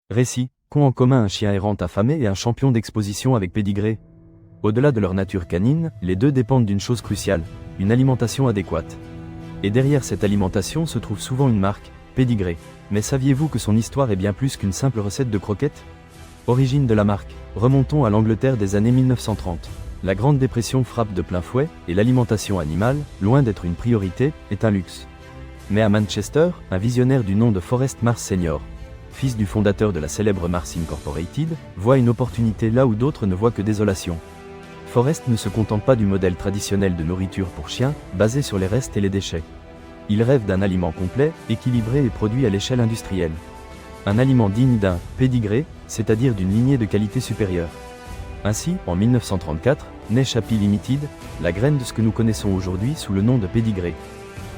Récit, qu'ont en commun un chien errant affamé et un champion d'exposition avec pédigré. Au-delà de leur nature canine, les deux dépendent d'une chose cruciale, une alimentation adéquate. Et derrière cette alimentation se trouve souvent une marque, Pédigré. Mais saviez-vous que son histoire est bien plus qu'une simple recette de croquettes? Origine de la marque. Remontons à l'Angleterre des années 1930. La Grande Dépression frappe de plein fouet, et l'alimentation animale, loin d'être une priorité, est un luxe. Mais à Manchester, un visionnaire du nom de Forrest Mars Sr., fils du fondateur de la célèbre Mars Incorporated, voit une opportunité là où d'autres ne voient que désolation. Forrest ne se contente pas du modèle traditionnel de nourriture pour chiens, basé sur les restes et les déchets. Il rêve d'un aliment complet, équilibré et produit à l'échelle industrielle. Un aliment digne d'un pédigré, c'est-à-dire d'une lignée de qualité supérieure. Ainsi, en 1934, naît Chappi Limited, la graine de ce que nous connaissons aujourd'hui sous le nom de pédigré.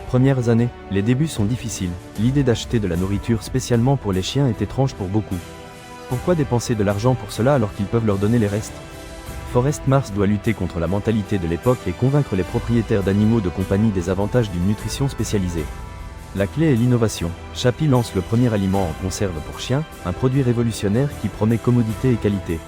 Premières années, les débuts sont difficiles. L'idée d'acheter de la nourriture spécialement pour les chiens est étrange pour beaucoup. Pourquoi dépenser de l'argent pour cela alors qu'ils peuvent leur donner les restes? Forrest Mars doit lutter contre la mentalité de l'époque et convaincre les propriétaires d'animaux de compagnie des avantages d'une nutrition spécialisée. La clé est l'innovation. Chappi lance le premier aliment en conserve pour chiens, un produit révolutionnaire qui promet commodité et qualité.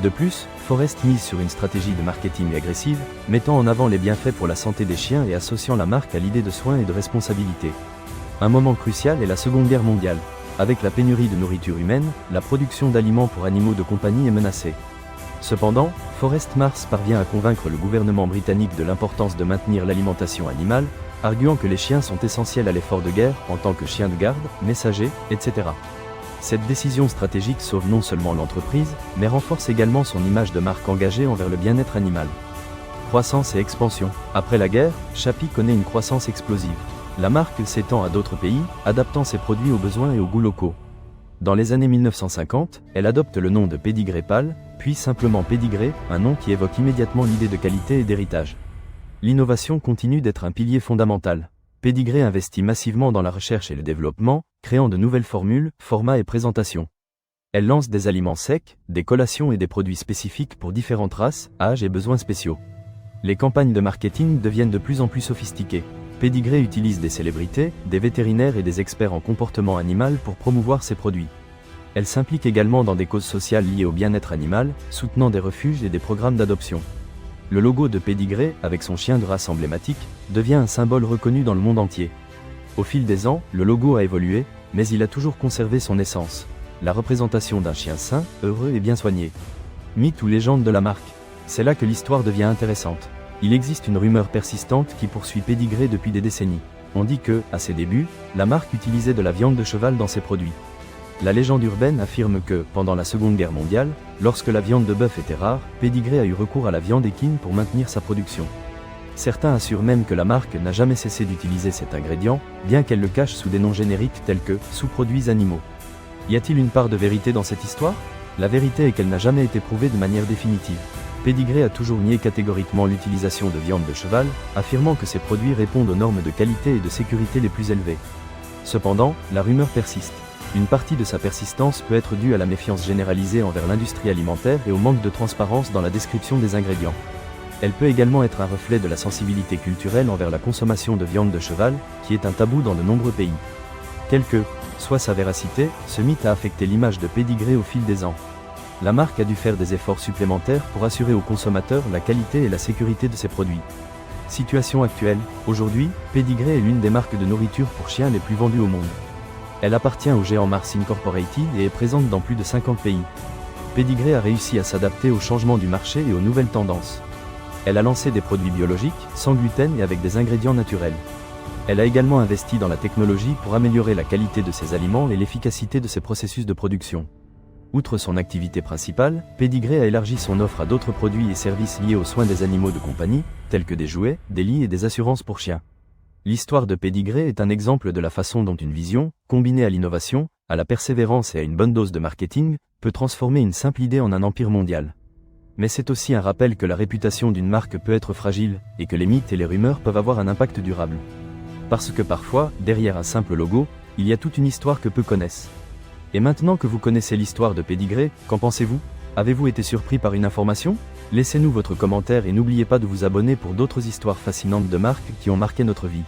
De plus, Forrest mise sur une stratégie de marketing agressive, mettant en avant les bienfaits pour la santé des chiens et associant la marque à l'idée de soins et de responsabilité. Un moment crucial est la Seconde Guerre mondiale. Avec la pénurie de nourriture humaine, la production d'aliments pour animaux de compagnie est menacée. Cependant, Forrest Mars parvient à convaincre le gouvernement britannique de l'importance de maintenir l'alimentation animale, arguant que les chiens sont essentiels à l'effort de guerre en tant que chiens de garde, messagers, etc. Cette décision stratégique sauve non seulement l'entreprise, mais renforce également son image de marque engagée envers le bien-être animal. Croissance et expansion. Après la guerre, Chappi connaît une croissance explosive. La marque s'étend à d'autres pays, adaptant ses produits aux besoins et aux goûts locaux. Dans les années 1950, elle adopte le nom de Pédigré Pal, puis simplement Pédigré, un nom qui évoque immédiatement l'idée de qualité et d'héritage. L'innovation continue d'être un pilier fondamental. Pédigré investit massivement dans la recherche et le développement, créant de nouvelles formules, formats et présentations. Elle lance des aliments secs, des collations et des produits spécifiques pour différentes races, âges et besoins spéciaux. Les campagnes de marketing deviennent de plus en plus sophistiquées. Pédigré utilise des célébrités, des vétérinaires et des experts en comportement animal pour promouvoir ses produits. Elle s'implique également dans des causes sociales liées au bien-être animal, soutenant des refuges et des programmes d'adoption. Le logo de Pédigré, avec son chien de race emblématique, devient un symbole reconnu dans le monde entier. Au fil des ans, le logo a évolué, mais il a toujours conservé son essence. La représentation d'un chien sain, heureux et bien soigné. Mythe ou légende de la marque. C'est là que l'histoire devient intéressante. Il existe une rumeur persistante qui poursuit Pédigré depuis des décennies. On dit que, à ses débuts, la marque utilisait de la viande de cheval dans ses produits. La légende urbaine affirme que, pendant la Seconde Guerre mondiale, lorsque la viande de bœuf était rare, Pédigré a eu recours à la viande équine pour maintenir sa production. Certains assurent même que la marque n'a jamais cessé d'utiliser cet ingrédient, bien qu'elle le cache sous des noms génériques tels que « sous-produits animaux ». Y a-t-il une part de vérité dans cette histoire? La vérité est qu'elle n'a jamais été prouvée de manière définitive. Pédigré a toujours nié catégoriquement l'utilisation de viande de cheval, affirmant que ces produits répondent aux normes de qualité et de sécurité les plus élevées. Cependant, la rumeur persiste. Une partie de sa persistance peut être due à la méfiance généralisée envers l'industrie alimentaire et au manque de transparence dans la description des ingrédients. Elle peut également être un reflet de la sensibilité culturelle envers la consommation de viande de cheval, qui est un tabou dans de nombreux pays. Quelle que soit sa véracité, ce mythe a affecté l'image de Pédigré au fil des ans. La marque a dû faire des efforts supplémentaires pour assurer aux consommateurs la qualité et la sécurité de ses produits. Situation actuelle. Aujourd'hui, Pédigré est l'une des marques de nourriture pour chiens les plus vendues au monde. Elle appartient au géant Mars Incorporated et est présente dans plus de 50 pays. Pédigré a réussi à s'adapter aux changements du marché et aux nouvelles tendances. Elle a lancé des produits biologiques, sans gluten et avec des ingrédients naturels. Elle a également investi dans la technologie pour améliorer la qualité de ses aliments et l'efficacité de ses processus de production. Outre son activité principale, Pédigré a élargi son offre à d'autres produits et services liés aux soins des animaux de compagnie, tels que des jouets, des lits et des assurances pour chiens. L'histoire de Pédigré est un exemple de la façon dont une vision, combinée à l'innovation, à la persévérance et à une bonne dose de marketing, peut transformer une simple idée en un empire mondial. Mais c'est aussi un rappel que la réputation d'une marque peut être fragile, et que les mythes et les rumeurs peuvent avoir un impact durable. Parce que parfois, derrière un simple logo, il y a toute une histoire que peu connaissent. Et maintenant que vous connaissez l'histoire de Pédigré, qu'en pensez-vous? Avez-vous été surpris par une information? Laissez-nous votre commentaire et n'oubliez pas de vous abonner pour d'autres histoires fascinantes de marques qui ont marqué notre vie.